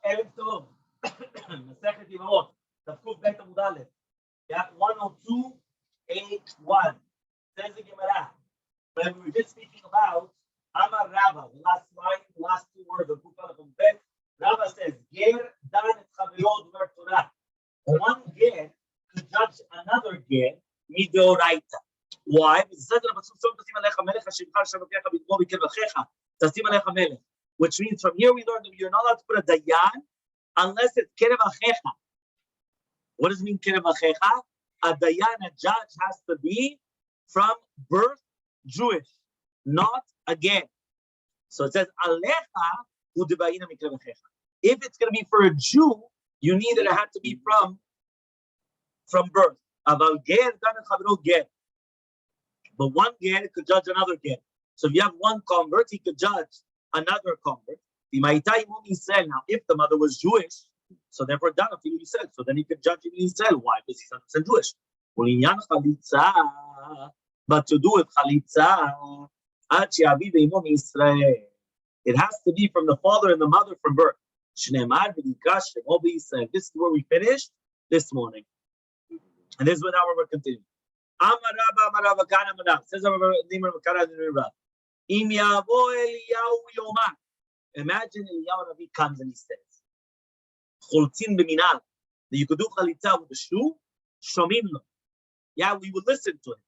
ערב טוב. מסכת יבמות, דף ק"ב עמוד א', 102.81. Says the Gemara. When we were just speaking about Amar Rabba, the last line, the last two words of Kuf Aleph Amud Bet, Rabba says, Ger dan et chavero d'var Torah. One ger could judge another ger midoraita. Why? Which means from here we learn that you're not allowed to put a dayan unless it's kerev achecha. What does it mean kerev achecha? A dayan, a judge, has to be from birth Jewish, not again. So it says alecha u'debayina mikrev achecha. If it's going to be for a Jew, you need that it had to be from birth. Aval ger dan chavero ger. But one ger could judge another ger. So if you have one convert, he could judge another convert. Now, if the mother was Jewish, so therefore done of Yisrael, so then he could judge in Yisrael. Why? Because he's 100% Jewish. But to do with chalitza, it has to be from the father and the mother from birth. This is where we finished this morning. And this is now we're continuing. Says imagine Eliyahu Rabbi comes and he says, "Choltzin b'minal," that you could do chalitza with the shoe. Shomim lo. Yeah, we will listen to him.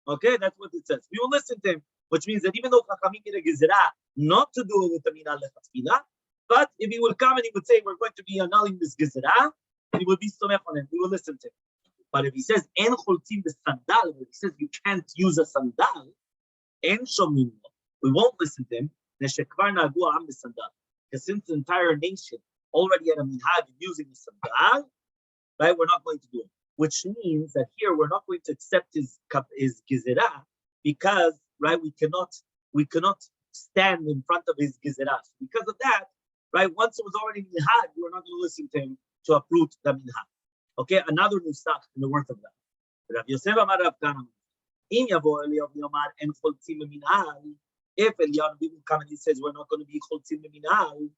Okay, that's what it says. We will listen to him, which means that even though Chachamim made a gezerah not to do it with the minal lechatchila, but if he will come and he would say, "We're going to be annulling this gezerah," and he would be somech on him, we will listen to him. But if he says "En choltzin b'sandal," if he says you can't use a sandal, "En shomim lo," we won't listen to him. Because since the entire nation already had a minhag using the sandal, right, we're not going to do it. Which means that here we're not going to accept his gezerah because, right, we cannot stand in front of his gezerah. Because of that, right, once it was already minhag, we're not going to listen to him to uproot the minhag. Okay, another nusach in the worth of that. Rabbi Yosef Amar Rav Kana, Im yavo Eliyahu v'yomar en choltzim b'minhag. If Eliyahu will come and he says we're not going to be choltzim b'minhag,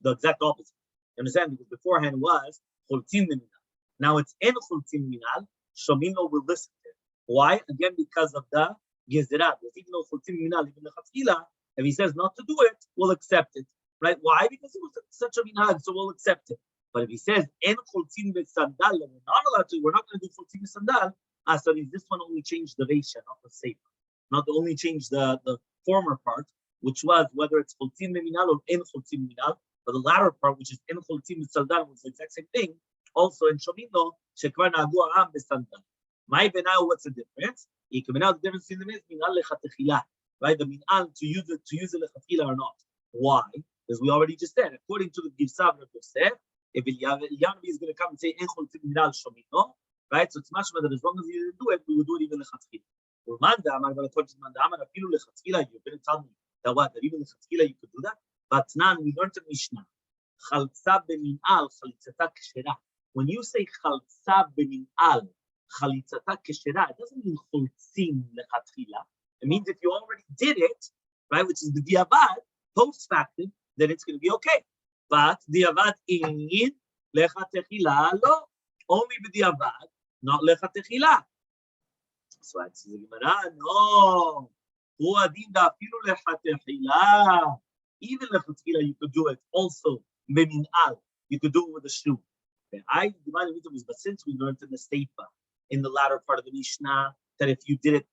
the exact opposite. You understand? Because beforehand was choltzim b'minhag. Now it's en choltzim b'minhag. Shomino will listen to it. Why? Again, because of the gezerah. Even though choltzim b'minhag, even the chatchila, if he says not to do it, we'll accept it. Right? Why? Because it was such a minhag, so we'll accept it. But if he says en choltzim b'sandal, we're not allowed to. We're not going to do choltzim b'sandal. So this one only changed the reisha, not the sefer. Not only change the former part, which was whether it's choltzim b'minal or en choltzim b'minal, but the latter part, which is en choltzim b'sandal, was the exact same thing. Also in Shomino, shekvar nagu ha'am b'sandal. My benau, what's the difference? The difference in them is minal lechatechila, right? The minal to use it lechatechila or not. Why? Because we already just said, according to the Givsav of Yosef, if Eliyahu is going to come and say en choltzim b'minal Shomino, right? So it's much better that as long as you didn't do it, we would do it even lechatechila. But according to Manda, you didn't tell me that even lechatchila you could do that. But now we learned in Mishnah, chaltza b'minal chalitzata keshera. When you say chaltza b'minal chalitzata keshera, it doesn't mean choltzim lechatchila. It means if you already did it, right, which is the diavad post factum, then it's going to be okay. But diavad in lechatchila lo, only b'diavad, not lechatchila. So it says the Gemara, no. Even lechatchila, you could do it also. You could do it with a shoe. But since we learned in the Seifa, in the latter part of the Mishnah, that if you did it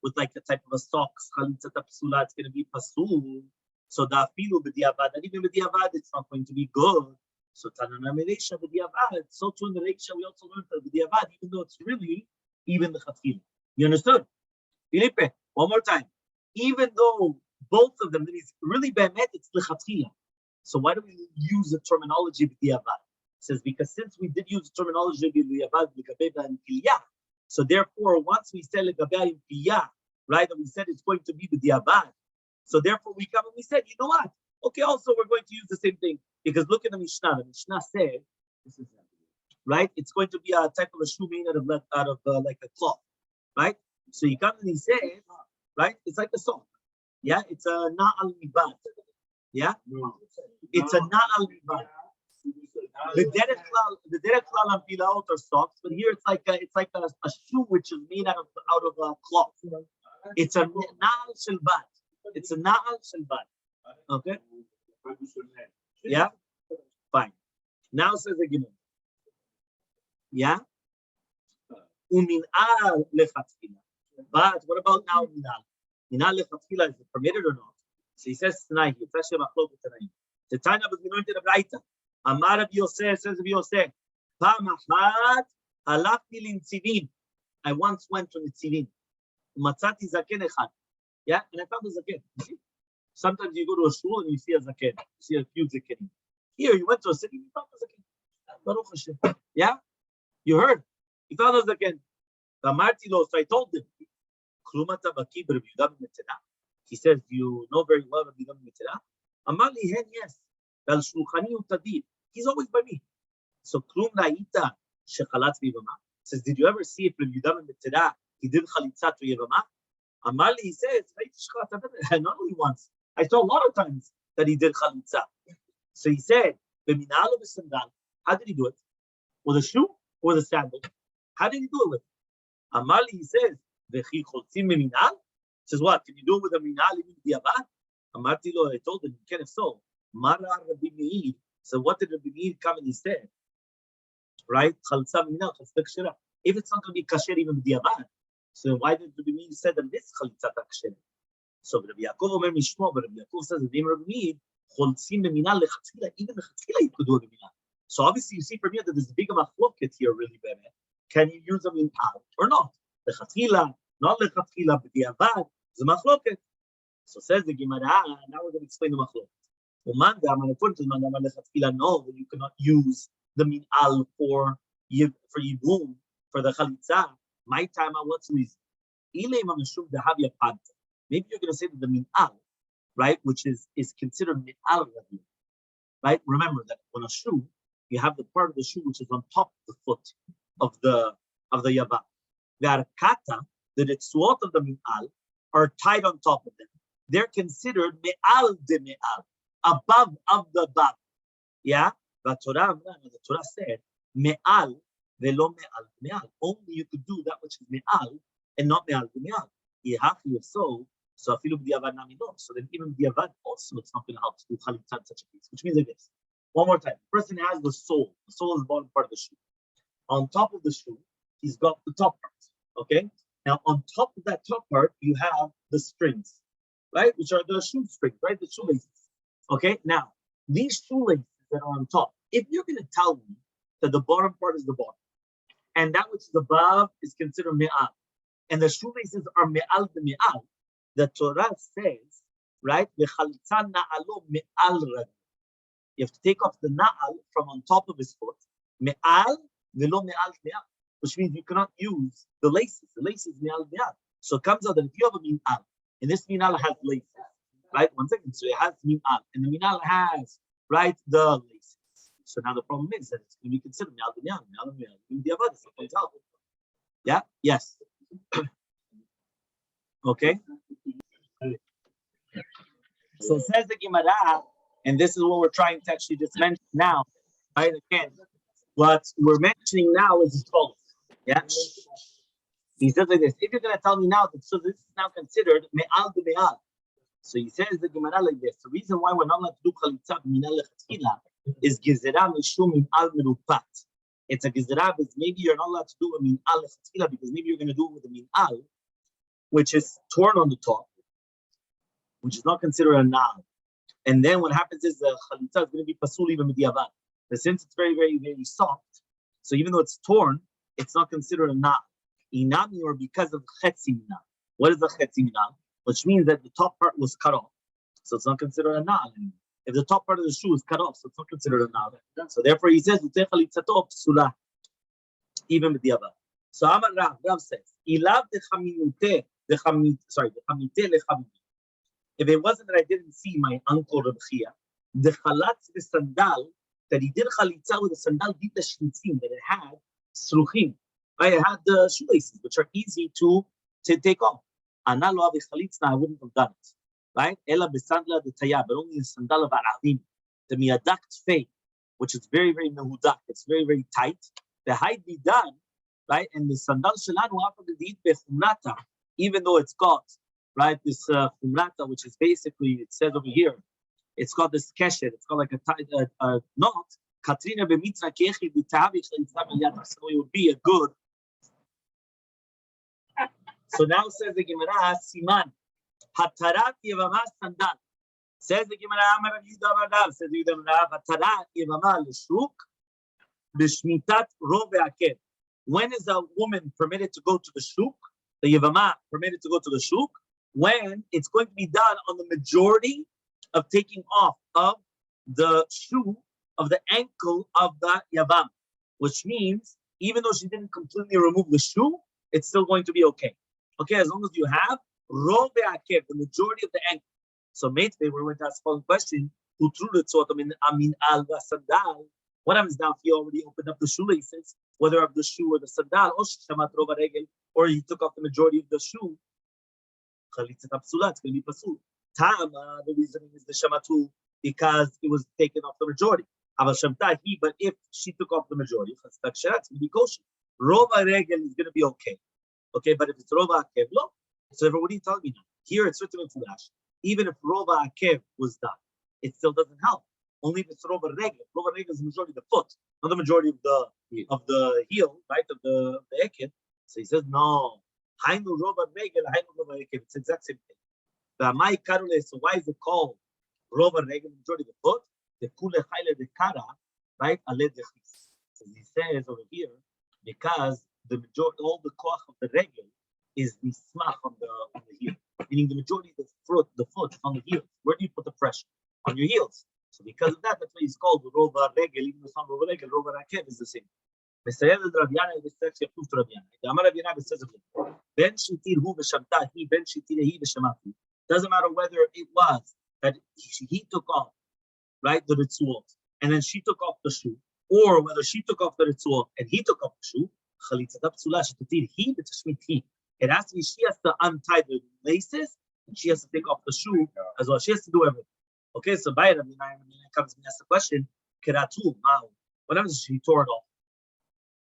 with like a type of a socks, it's going to be pasul. So the afilu b'diavad, and even b'diavad, it's not going to be good. So Tanana Mereisha b'diavad. So too in the Reisha, we also learned that b'diavad, even though it's really even the chatchila. You understood? Felipe, one more time. Even though both of them, it's really be'emet, it's the chatchila. So why do we use the terminology b'diavad? It says because since we did use the terminology b'diavad, b'gabeba and piliyah, so therefore once we say l'gabeba and piliyah, right, and we said it's going to be b'diavad, so therefore we come and we said, you know what? Okay, also we're going to use the same thing because look at the Mishnah. The Mishnah said, this is right? It's going to be a type of a shoe made out of like a cloth, right? So he comes and he says, right? It's like a sock. Yeah, it's a na'al mibad. Yeah, it's a na'al bilbad. The derech klal on pilaot are socks, but here it's like a shoe which is made out of cloth. It's a na'al shilbat. It's a na'al shilbat. Okay. Yeah. Fine. Now says again. Yeah. Umin'al lechatchila. But what about now minal? Minal lechatchila, is it permitted or not? So he says tonight. It's actually a machlokes tonight. The time was we learned in the Braita. Amar Rabbi Yosef, says Rabbi Yosef. Pam achat halachti lintzivim. I once went to Nitzivim. Matzati zaken echad. Yeah, and I found a zaken. Sometimes you go to a shul and you see a zaken, you see a few zaken. Here you went to a city, you found a zaken. Baruch Hashem. Yeah, you heard. You found a zaken. So I told him. He says, you know very well Rabbi Yudah ben Metzela. Amali hen yes. He's always by me. So klum la'ita shechalatz b'Yevamos. Says, did you ever see if Rabbi Yudah ben Metzela he did chalitza to Yevamos? Amali, he says, not only once. I saw a lot of times that he did chalitza. So he said, b'minal or b'sandal. How did he do it? With a shoe or the sandal? How did he do it with? Amali, he says, v'chi choltzim b'minal. Says what? Can you do it with a minal even diavad? Amarti lo, I told him, you can if so. Mara Rabbi Meir. So what did Rabbi Meir come and he said? Right? Chalitza b'minal, chalitza kshera. If it's not going to be kasher even diavad, so why did Rabbi Meir say that this chalitza kasher? So Rabbi Yaakov omer mishmo, but Rabbi Yaakov says the name of Rabbi Meir, choltzim b'minal lechatchila. Even the chatchila you could do a b'minal. So obviously you see from here that there's a big machloket here, really, baby. Can you use them in out or not? Lechatchila, not lechatchila, but diavad. The machloket. So says the Gemara. Now we're going to explain the machloket. No, you cannot use the minal for yibum for the chalitza. My time, what's the reason? Maybe you're going to say that the minal, right, which is considered minal, right? Remember that on a shoe, you have the part of the shoe which is on top of the foot of the yabam. The arkata, the netzuot of the minal, are tied on top of them. They're considered me'al de me'al, above of the above. Yeah? The Torah said, me'al velo me'al me'al. Only you could do that which is me'al and not me'al de me'al. So afilu b'diavad nami lo. So then even b'diavad also it's not going to help to do chalitza in such a case. Which means like this. One more time. The person has the sole. The sole is the bottom part of the shoe. On top of the shoe, he's got the top part. Okay? Now, on top of that top part, you have the strings, right? Which are the shoe strings, right? The shoelaces. Okay? Now, these shoelaces that are on top, if you're going to tell me that the bottom part is the bottom, and that which is above is considered me'al, and the shoelaces are me'al de me'al, the Torah says, right? V'chalitza na'alo me'al rag. You have to take off the na'al from on top of his foot. Me'al v'lo me'al me'al. Which means you cannot use the laces. The laces me'al me'al. So it comes out that if you have a minal, and this minal has laces, right? One second. So it has minal, and the minal has, right, the laces. So now the problem is that it's going to be considered me'al me'al, me'al me'al. Yeah? Yes. Okay? So says the Gemara, and this is what we're trying to actually just mention now, right? Again, what we're mentioning now is as follows. Yeah. He says like this. If you're going to tell me now that so this is now considered me'al de me'al. So he says the Gemara like this. The reason why we're not allowed to do chalitza b'minal lechatchila is gezerah mishum min'al merupat. It's a gezerah because maybe you're not allowed to do a min'al lechatchila because maybe you're going to do it with a min'al, which is torn on the top, which is not considered a na'al. And then what happens is the chalitza is going to be pasul even b'diavad. But since it's very, very, very soft, so even though it's torn, it's not considered a na'al. Inami, or because of chetzi minal. What is the chetzi minal? Which means that the top part was cut off. So it's not considered a na'al. If the top part of the shoe is cut off, so it's not considered a na'al. So therefore he says, even with the other. So Amar Rav says, Ilav if it wasn't that I didn't see my uncle Rabbi, the chalatz the sandal, that he did chalitza with the sandal, did the shnitzim, that it had sruchim. I had the shoelaces, which are easy to take off. I wouldn't have done it. right? Ela besandla de taya, but only the sandal of Arabim, the miadakt fei, which is very, very mehudak. It's very, very tight. The height be done, right? And the sandal shelanu after the deed bechumrata, even though it's got, right, this chumrata, which is basically, it says over here, it's got this keshet, it's got like a knot. Katrina b'mitra kechi b'tavi chalitzam yad. So it would be a good. So now says the Gemara, Siman, Hatarat Yevamos Sandal. Says the Gemara, Amar Yudah Badav. Says the Yudah Badav, Hatarat Yevamos L'shuk b'shmitat rov ve'akev. When is a woman permitted to go to the shuk? The Yevamah permitted to go to the shuk when it's going to be done on the majority of taking off of the shoe of the ankle of the Yavam, which means even though she didn't completely remove the shoe, it's still going to be okay. Okay, as long as you have rov ve'akev, the majority of the ankle. So, mate, we're going to ask the following question: who threw the tzot amin al sandal? What happens now if he already opened up the shoelaces, whether of the shoe or the sandal, or he took off the majority of the shoe? It's going to be pasul. Tama, the reasoning is the shamatu, because it was taken off the majority. But if she took off the majority, it's going to be kosher. Rova regel is going to be okay. Okay, but if it's rova akev, lo. So what are you telling me now? Here it's written in Fudash. Even if rova akev was done, it still doesn't help. Only if it's rova regel. Rova regel is the majority of the foot, not the majority of the heel, right, of the eked. So he says no. Hainu rova regel, hainu rova akev. It's the exact same thing. So why is it called rova regel, majority of the foot? The kule chayle de kara, right? So he says over here, because the majority, all the koach of the regel is the smach on the heel, meaning the majority of the foot is on the heels. Where do you put the pressure? On your heels. So because of that, that's why it's called rova regel. Even though it's not rova regel, rova akev is the same. Doesn't matter whether it was that he took off, right, the ritzuot, and then she took off the shoe, or whether she took off the ritzuot and he took off the shoe. It has to be, she has to untie the laces and she has to take off the shoe as well. She has to do everything. Okay, so by Rabbi comes and asks the question, what happens if she tore it off?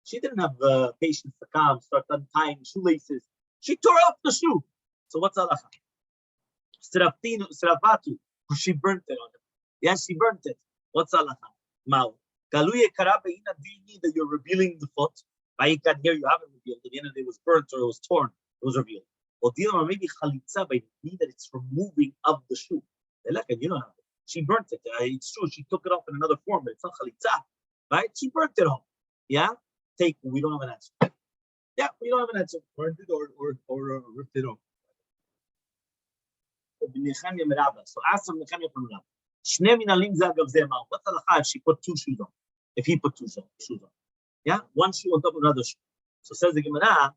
She didn't have the patience to come, start untying shoelaces. She tore off the shoe. So what's halacha? She burnt it on him. Yes, she burnt it. What's halacha? Mao. Do you need that you're revealing the foot? Here you haven't revealed. At the end of the day, it was burnt or it was torn. It was revealed. Or maybe chalitza, but you need that it's removing of the shoe. You don't have it. She burnt it. It's true. She took it off in another form, but it's not chalitza, right? She burnt it off. Yeah. We don't have an answer. Yeah, we don't have an answer. Burnt it or ripped it off. So ask him from Rabbi. What's the halacha if she put two shoes on? If he put two shoes on. Yeah, one shoe on top of another shoe. So says the Gemara,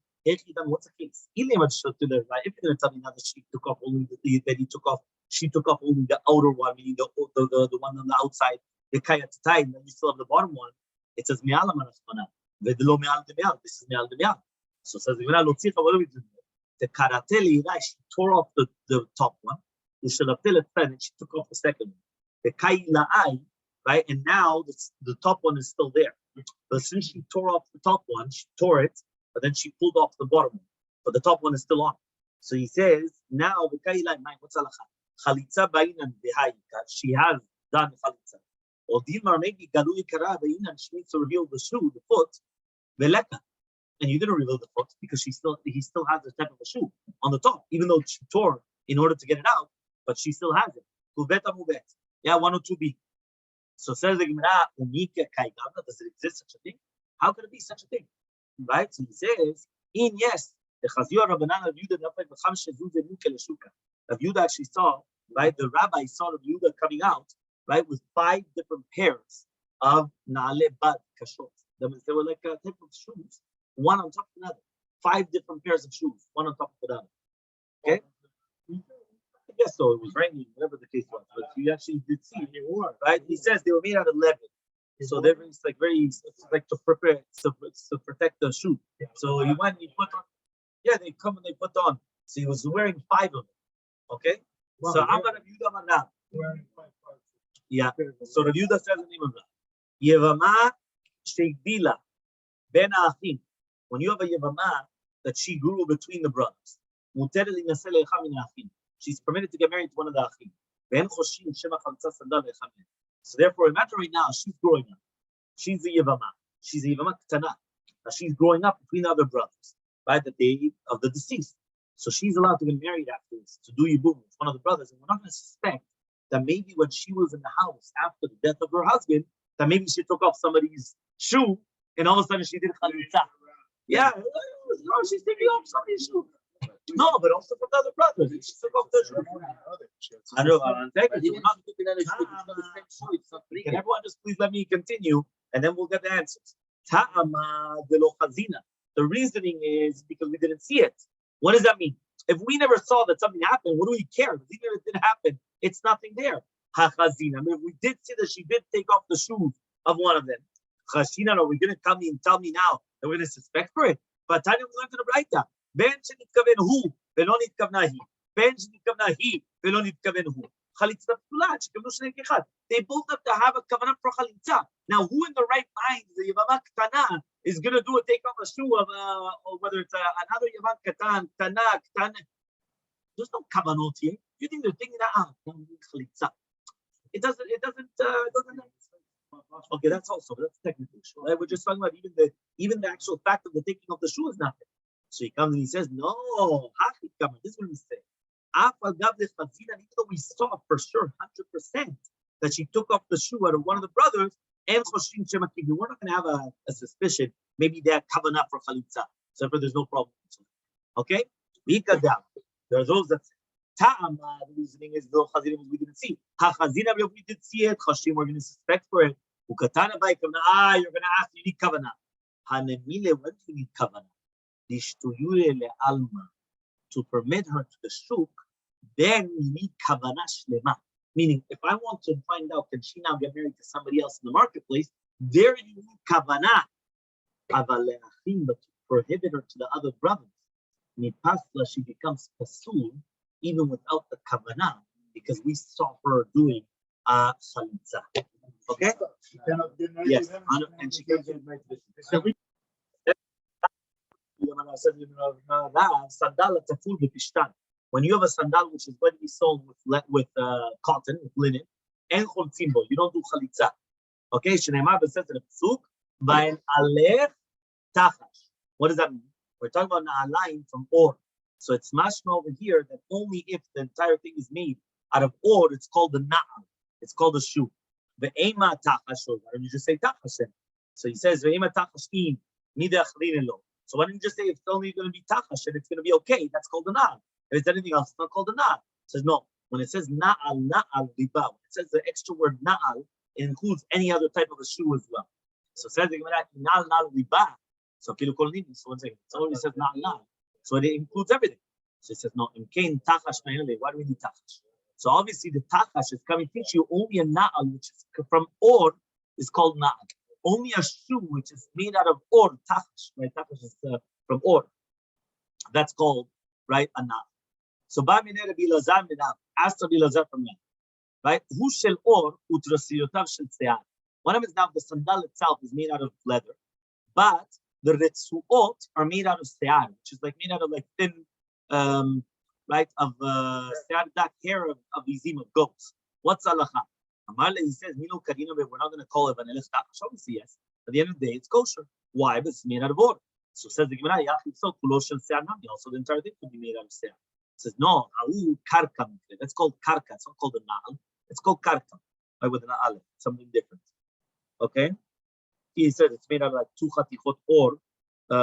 what's the case? If you're going to tell me now that she took off only she took off only the outer one, meaning the one on the outside, the kayat tie, and then you still have the bottom one. It says me'al manasmana. Vedlo me'al de me'al. This is me'al de me'al. So says the Gemara, what do we do? The karateli, she tore off the top one. The shalatela and she took off the second one. The kaila'ai, right? And now the top one is still there. But since she tore off the top one, she tore it, but then she pulled off the bottom one. But the top one is still on. So he says, now the kaila'ai, what's halacha? Chalitza ba'inan behayika. She has done chalitza. Or dimar maybe galui kara ba'inan. She needs to reveal the shoe, the foot, veleka. And you didn't reveal the foot because he still has the type of a shoe on the top, even though she tore in order to get it out, but she still has it. Kubeta mubet. Yeah, 102b. So says the Gemara, does it exist such a thing? How could it be such a thing? Right? So he says, yes, the Rabbi Yehuda actually saw, right? The rabbi saw Rabbi Yehuda coming out, right, with 5 different pairs of na'ale bad kashot. They were like a type of shoes, one on top of another. 5 different pairs of shoes, one on top of another. Okay? I guess so. It was raining, whatever the case was. But you actually did see they were, right? He says they were made out of leather. So they're like to protect the shoe. So he went and he put on, they come and they put on. So he was wearing 5 of them. Okay? So Amar Rabbi Yehuda Amar Rab. Yeah. So Rabbi Yehuda says the name of Rab. Yevamah sheigdila ben achim. When you have a Yevamah that she grew between the brothers, she's permitted to get married to one of the achim. So therefore, imagine right now she's growing up. She's a Yevamah. She's a Yevamah Ketana. She's growing up between the other brothers, right? The day of the deceased. So she's allowed to get married afterwards, to do Yibum with one of the brothers. And we're not going to suspect that maybe when she was in the house after the death of her husband, that maybe she took off somebody's shoe and all of a sudden she did chalitza. Yeah, no, she's taking off somebody's shoe. No, but also from the other brothers. She took off the shoe. I know, can everyone just please let me continue and then we'll get the answers. The reasoning is because we didn't see it. What does that mean? If we never saw that something happened, what do we care? Even if it didn't happen, it's nothing there. Hachazina. I mean, if we did see that she did take off the shoes of one of them, Chashina, are we going to come and tell me now that we're going to suspect for it? But Tanya, we learned in the Braita. Ben shenitkaven hu, velo nitkavna hi. Ben shenitkaven hi, velo nitkaven hu. Chalitza p'tulat, shekavnu shnei kechad. They both have to have a kavanah for chalitza. Now, who in the right mind, the Yevamah Ketana, is going to do a take off a shoe of, or whether it's another Yevamah Ketan, Ketana. There's no kavanot here. You think they're thinking that chalitza? It doesn't. Okay, that's technically true. Right? We're just talking about even the actual fact of the taking of the shoe is nothing. So he comes and he says, no, this is what we say. Even though we saw for sure, 100%, that she took off the shoe out of one of the brothers, we're not going to have a suspicion. Maybe they had kavanah for chalitza. So there's no problem. Okay? There are those that say, the reasoning is the chazirim we didn't see. If we did see it, chashim, we're going to suspect for it. You're going to ask, you need kavanah. When do you need kavanah? To permit her to the shuk, then you need kavanah shlema. Meaning, if I want to find out, can she now get married to somebody else in the marketplace, there you need kavanah. But to prohibit her to the other brothers, she becomes pasul, even without the kavanah, because we saw her doing chalitza. Okay? Yes. And she can't get married to this. When you have a sandal which is going to be sold with cotton, with linen, and choltzimbo, you don't do chalitza. Okay, Shneimar says in the pasuk, "Va'alech tachash." What does that mean? We're talking about na'alayim from or. So it's mashma over here that only if the entire thing is made out of or, it's called the na'al. It's called the shoe. Ve'ema tachash. Why don't you just say tachash? So he says ve'ema tachash nida achlin lo. So why don't you just say it's only going to be tachash and it's going to be okay? That's called the na'al. If it's anything else, it's not called the na'al. It says no. When it says na'al riba, it says the extra word na'al, it includes any other type of a shoe as well. So it says na'al riba. So one second. Somebody says na'al. So it includes everything. So it says no. Why do we need tachash? So obviously the tachash is coming to teach you only a na'al, which is from or, is called na'al. Only a shoe which is made out of or, tachash, right? Tachash is from or. That's called, right, a na'al. So Ba'mineh Rabbi Elazar minam, asked Rabbi Elazar from that, right? Hu shel or utrasiyotav shel tze'ar. One of them is now the sandal itself is made out of leather, but the retzuot are made out of tze'ar, which is like made out of like thin, right, of dark hair of izim, of goats. What's halacha? Elmaleh, he says, Milo Karina, we're not going to call it vanilla tachash. Obviously, yes. At the end of the day, it's kosher. Why? But it's made out of or. So says the Gemara, so the entire thing could be made out of tze'ar. It says, no, karka. That's called karka. It's not called a na'al. It's called karka, right, with an aleph, something different. Okay? He says it's made out of like two chatichot or,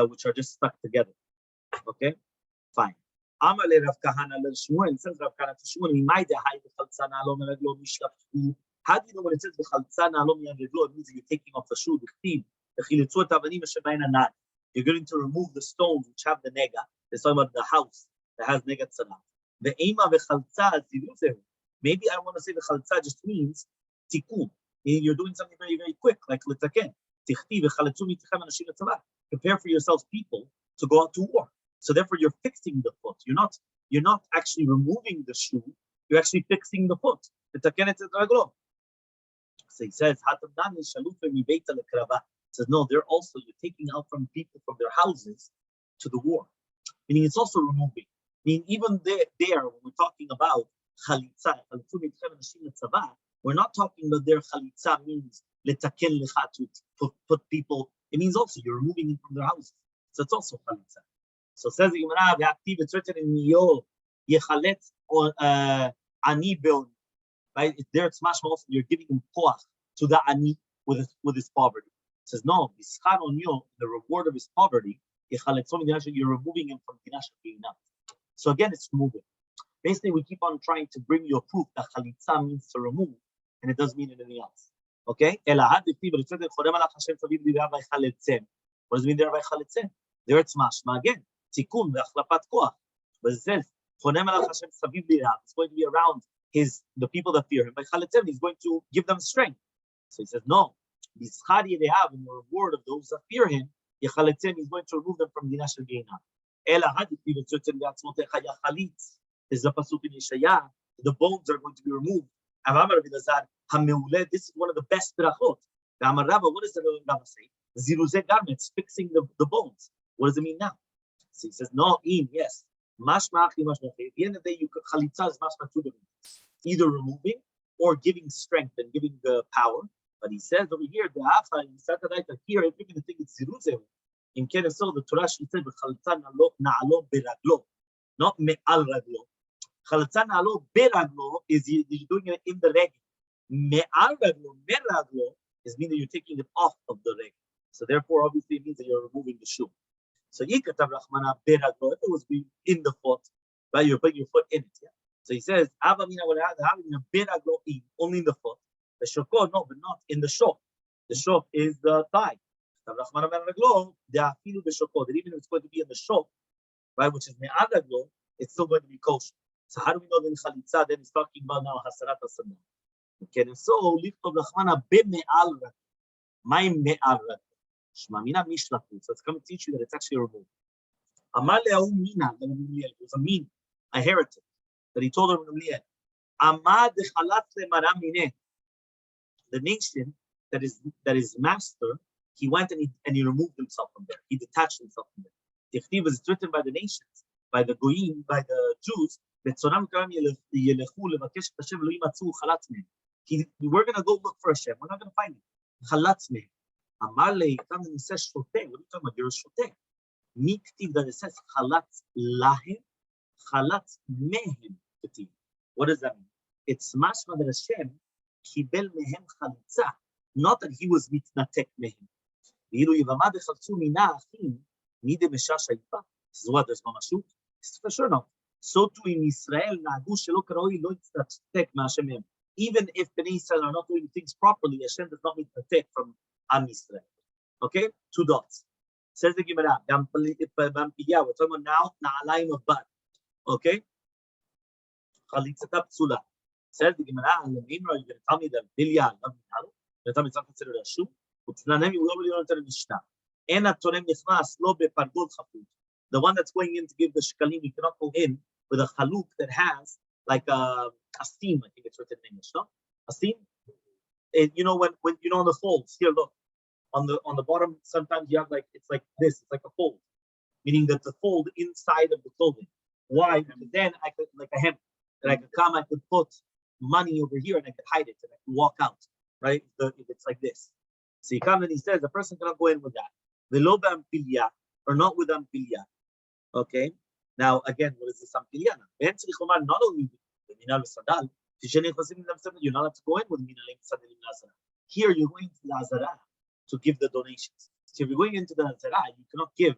which are just stuck together. Okay? Fine. Amaleh Rav Kahana l'Shmuel, says Rav Kahana to Shmuel, how do you know when it says v'chaltza na'alo mi'yad it means that you're taking off the shoe, you're going to remove the stones which have the nega. They're talking about the house that has nega tzana. The ema v'chaltza ziruzehu. Maybe I want to say the chaltza just means tikkun. You're doing something very, very quick, like litaken. Prepare for yourselves, people, to go out to war. So therefore, you're fixing the foot. You're not actually removing the shoe. You're actually fixing the foot. So he says, says, no, they're also, you're taking out from people from their houses to the war. Meaning it's also removing. Meaning even there when we're talking about chalitza, we're not talking about their chalitza means letaken lecha to put people. It means also you're removing them from their houses. So it's also chalitza. So says the Gemara, it's written in Yol, yechalet or ani bil. Right? It's there. It's mashma also. You're giving him koach to the ani with his poverty. It says no. Bischar on you, the reward of his poverty. You're removing him from Dinash Geinah. So again, it's removing. Basically, we keep on trying to bring you a proof that chalitza means to remove, and it doesn't mean anything else. Okay? What does it mean there by chalitzem? There it's mashma again. Tikkun ve'achlapat koach. But it says, it's going to be around the people that fear him. By chalitzem, he's going to give them strength. So he says, no. Bischari they have in the reward of those that fear him. He's going to remove them from Dinash Geinah. Is the pasuk in Yeshaya. The bones are going to be removed. This is one of the best brachot. What does the Rabbi say? Ziruzeh garments, fixing the bones. What does it mean now? So he says, no, yes. At the end of the day, chalitza is mashma two different things. Either removing or giving strength and giving the power. But he says over here, here, everything think it's ziruzeh. In Keneso, the Torah she said, na'alo beraglo, not me'al raglo. Chalitza na'alo beraglo is you're doing it in the leg. Me'al raglo, meraglo is meaning you're taking it off of the leg. So therefore, obviously, it means that you're removing the shoe. So yikatab rachmana beraglo, if it was in the foot, right? You're putting your foot in it. Yeah? So he says, avamina having a beraglo in only in the foot. The shoko, no, but not in the shok. The shok is the thigh. That even if it's going to be in the shop, right, which is me'araglo, it's still going to be kosher. So how do we know that in chalitza then he's talking about now hasarat hasanah? Okay, and so lichtov lachmana be'me'al my me'al shmamina mishlatu. So it's going to teach you that it's actually removed. Amar le'ahu mina, it was a mean, a heretic, that he told him Amad dechalat le'mara mineh, the nation that is master. He went and he removed himself from there. He detached himself from there. The Chtiv was written by the nations, by the Goyim, by the Jews. We're going to go look for Hashem. We're not going to find him. Chalatz Amarle comes and says shote. What are you talking about? You're a shote. Miktiv that it says chalatz lahem, chalatz mehem. What does that mean? It's mashma that Hashem kibel mehem chalitza, not that he was mitnatek mehem. This is what there's mamashut. For sure not. So too in Israel, even if Bnei Israel are not doing things properly, Hashem does not protect from Am Israel. Okay, 2 dots. Says the Gemara. We're talking about now na'alayim of bad. Okay, chalitzata psula. Says the Gemara. You're going to tell me that bilya, you're going to tell me it's not considered a shoe. We already learned in the Mishnah. The one that's going in to give the shkalim, you cannot go in with a chaluk that has like a steam. I think it's written in English, no? A steam. You know when you know on the folds here. Look on the bottom. Sometimes you have like it's like this. It's like a fold, meaning that the fold inside of the clothing. Why? Because then I could like a hemp that I could come. I could put money over here and I could hide it and I could walk out. Right? If it's like this. So he comes and he says the person cannot go in with that. Velo b'ampilya, or not with ampilya. Okay. Now again, what is this ampilya? Not only the minal v'sadal, you're not allowed to go in with minalim v'sadal in Lazara. Here you're going to Lazara to give the donations. So if you're going into the Lazara, you cannot give,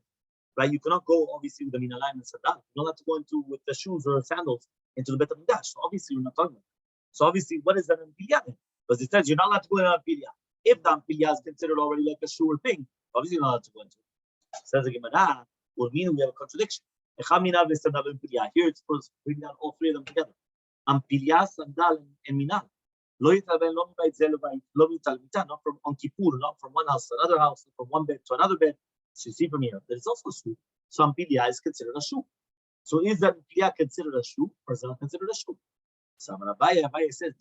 right? You cannot go obviously with the minalim and sadal. You're not allowed to go into with the shoes or sandals into the Bet HaMikdash. So obviously you're not talking about that. So obviously, what is that ampilya then? Because it says you're not allowed to go in ampilya. If the ampilya is considered already like a sure thing, obviously you're not allowed to go into it. Says the Gemara, will mean we have a contradiction. Here it's supposed to bring down all 3 of them together. Ampilya, sandal, and minal. Not from on Kippur, not from one house to another house, from one bed to another bed. So you see from here, there is also a shoe. So ampilya is considered a shoe. So is that ampilya considered a shoe, or is it not considered a shoe? So Rabbi says,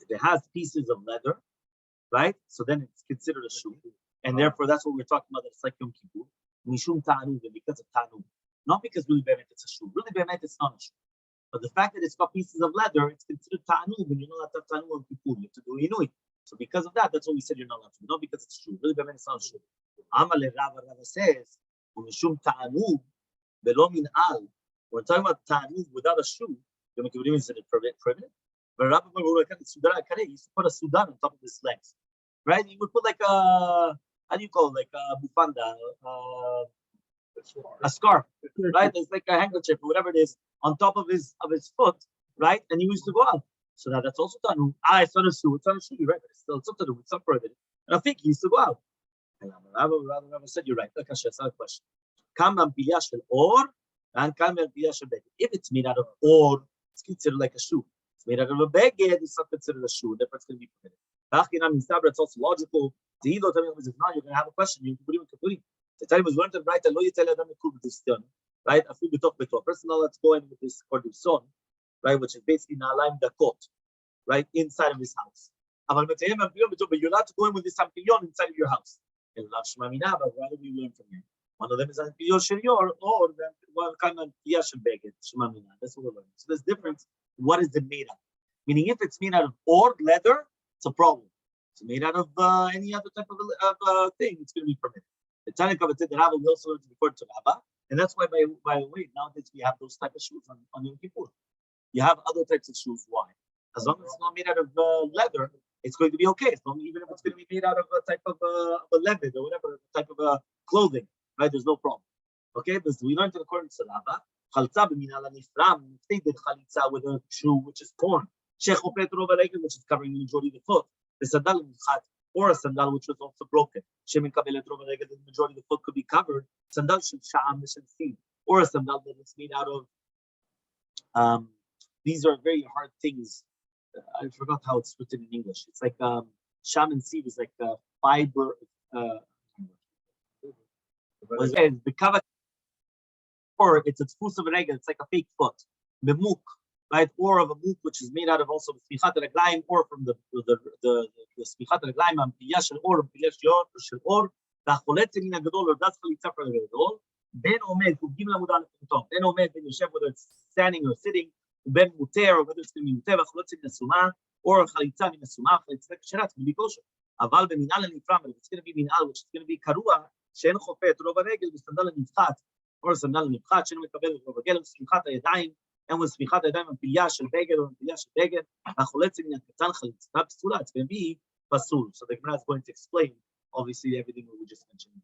if it has pieces of leather, right? So then it's considered a shoe. And therefore, that's what we're talking about. That it's like Yom Kippur. Mishum ta'anuv, because of ta'anuv. Not because really be'emet it's a shoe. Really be'emet it's not a shoe. But the fact that it's got pieces of leather, it's considered ta'anuv, and you're not allowed to have ta'anuv on Kippur. You have to do inui. So because of that, that's what we said you're not allowed to. Not because it's true. Really be'emet it's not a shoe. Elmaleh Rava says, Mishum ta'anuv, be'lo min'al. We're talking about ta'anuv without a shoe. Yom Kippurim is it prohibited? But Rabbi used to put a sudan on top of his legs, right? He would put like a, how do you call it? Like a bufanda, a scarf, right? It's like a handkerchief or whatever it is on top of his foot, right? And he used to go out. So that's also done. It's not a shoe. It's not a shoe, right? But it's still something to do. It's not prohibited. And I think he used to go out. And Rabbi said, "You're right." That's not a question. If it's made out of ore, it's considered like a shoe. It's made out of a beged, it's not considered a shoe, therefore it's going to be permitted. It's also logical. If not, you're going to have a question. You can put it. The time was learned to write right? A person let's go in with this son, right? Which is basically na'alaim dakot, right? Inside of his house. But you're allowed to go in with this ampillon inside of your house. But rather we learn from here. One of them is an ampillon sherior, or one kind of yashel beged, shemamina. That's what we're learning. So there's difference. What is it made of? Meaning, if it's made out of ore, leather, it's a problem. If it's made out of any other type of thing, it's going to be permitted. The Tanakh of the Rabbi, we also learned to refer to Rabbi, and that's why, by the way, nowadays we have those type of shoes on Yom Kippur. You have other types of shoes. Why? As long as it's not made out of leather, it's going to be okay. Even if it's going to be made out of a type of a leather or whatever type of clothing, right? There's no problem. Okay, but we learned in accordance to Rabbi. If they did chalitza with a shoe which is torn, which is covering the majority of the foot, the sandal or a sandal which was also broken, the majority of the foot could be covered. Sandal or a sandal that is made out of. These are very hard things. I forgot how it's written in English. It's like sham and seed is like a fiber. The cover. Or it's a tfus of a regel, it's like a fake foot. Memuk, right? Or of a muk which is made out of also smichat reglaim, or from the smichat reglaim, ampiya shel or, ampiya shel or, v'acholet min hagadol, or das chalitza for the gadol. Ben omed, ugim lamud aleph utom. Ben omed, ben yoshev, whether it's standing or sitting, ben muter, or whether it's going to be muter, v'acholet min asuma, or chalitza min asuma, chalitza ksherat, can be kosher. Aval b'minal nifram, if it's going to be minal, which is going to be karua, she'en chofet, rov haregel, v'standal nifchat. Or sandal nifchat, she'en mekabel v'rovagel, v'sminchat hayadayim, and with sminchat hayadayim, ampiya shel beged, or ampiya shel beged, v'acholet min hakatan chalitza psula, it's going to be pasul. So the Gemara is going to explain, obviously, everything that we just mentioned.